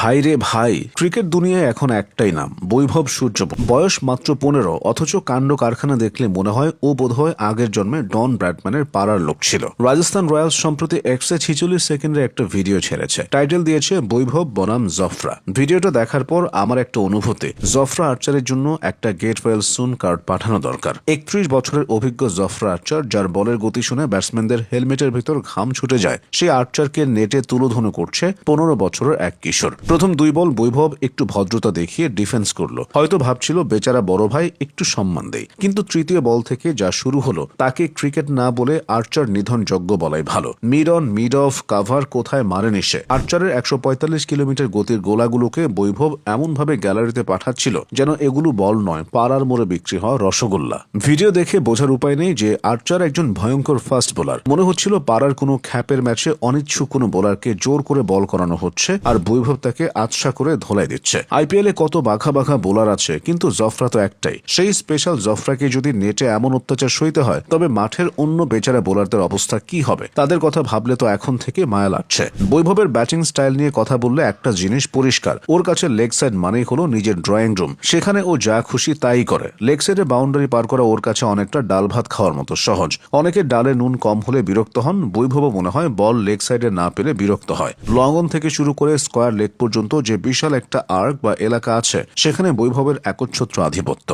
ভাই রে ভাই, ক্রিকেট দুনিয়ায় এখন একটাই নাম, বৈভব সূর্যবংশী। বয়স মাত্র 15, অথচ কাণ্ড কারখানা দেখলে মনে হয় ও বোধহয় আগের জন্মে ডন ব্র্যাডম্যানের পাড়ার লোক ছিল। রাজস্থান রয়্যালস সম্প্রতি এক্সে 46 সেকেন্ডের একটা ভিডিও ছেড়েছে। টাইটেল দিয়েছে বৈভব বনাম জফরা। ভিডিওটা দেখার পর আমার একটা অনুভূতি, জফরা আর্চারের জন্য একটা গেট ওয়েল সুন কার্ড পাঠানো দরকার। 31 বছরের অভিজ্ঞ জফরা আর্চার, যার বলের গতি শুনে ব্যাটসম্যানদের হেলমেটের ভিতর ঘাম ছুটে যায়, সেই আর্চারকে নেটে তুলোধুনো করছে 15 বছরের এক কিশোর। প্রথম 2 বল বৈভব একটু ভদ্রতা দেখিয়ে ডিফেন্স করলো, হয়তো ভাবছিল বেচারা বড় ভাই, একটু সম্মান দেই। কিন্তু তৃতীয় বল থেকে যা শুরু হলো, তাকে ক্রিকেট না বলে আর্চার নিধনযোগ্য বলাই ভালো। Mid on, mid of, cover কোথায় মারেনি সে। আর্চারের 145 কিলোমিটার গতির গোলাগুলোকে বৈভব এমনভাবে গ্যালারিতে পাঠাচ্ছিল যেন এগুলো বল নয়, পাড়ার মোড়ে বিক্রি হওয়া রসগোল্লা। ভিডিও দেখে বোঝার উপায় নেই যে আর্চার একজন ভয়ঙ্কর ফাস্ট বোলার। মনে হচ্ছিল পাড়ার কোনো খ্যাপের ম্যাচে অনিচ্ছুক কোনো বোলারকে জোর করে বল করানো হচ্ছে, আর বৈভব তাকে আচ্ছা করে ধোলাই দিচ্ছে। আইপিএলে কত বাঘা বাঘা বোলার আছে, কিন্তু জফরা তো একটাই। সেই স্পেশাল জফরাকে যদি নেটে এমন অত্যাচার সইতে হয়, তবে মাঠের অন্য বেচারা বোলারদের অবস্থা কি হবে? তাদের কথা ভাবলে তো এখন থেকে মায়া লাগছে। বৈভবের ব্যাটিং স্টাইল নিয়ে কথা বললে একটা জিনিস পরিষ্কার, ওর কাছে লেগ সাইড মানেই হলো নিজের ড্রয়িং রুম। সেখানে ও যা খুশি তাই করে। লেগ সাইডে বাউন্ডারি পার করা ওর কাছে অনেকটা ডাল ভাত খাওয়ার মতো সহজ। অনেকে ডালে নুন কম হলে বিরক্ত হন, বৈভবও মনে হয় বল লেগ সাইডে না পেলে বিরক্ত হয়। লং অন থেকে শুরু করে স্কোয়ার লেগ পর্যন্ত যে বিশাল একটা আর্ক বা এলাকা আছে, সেখানে বৈভবের একচ্ছত্র আধিপত্য।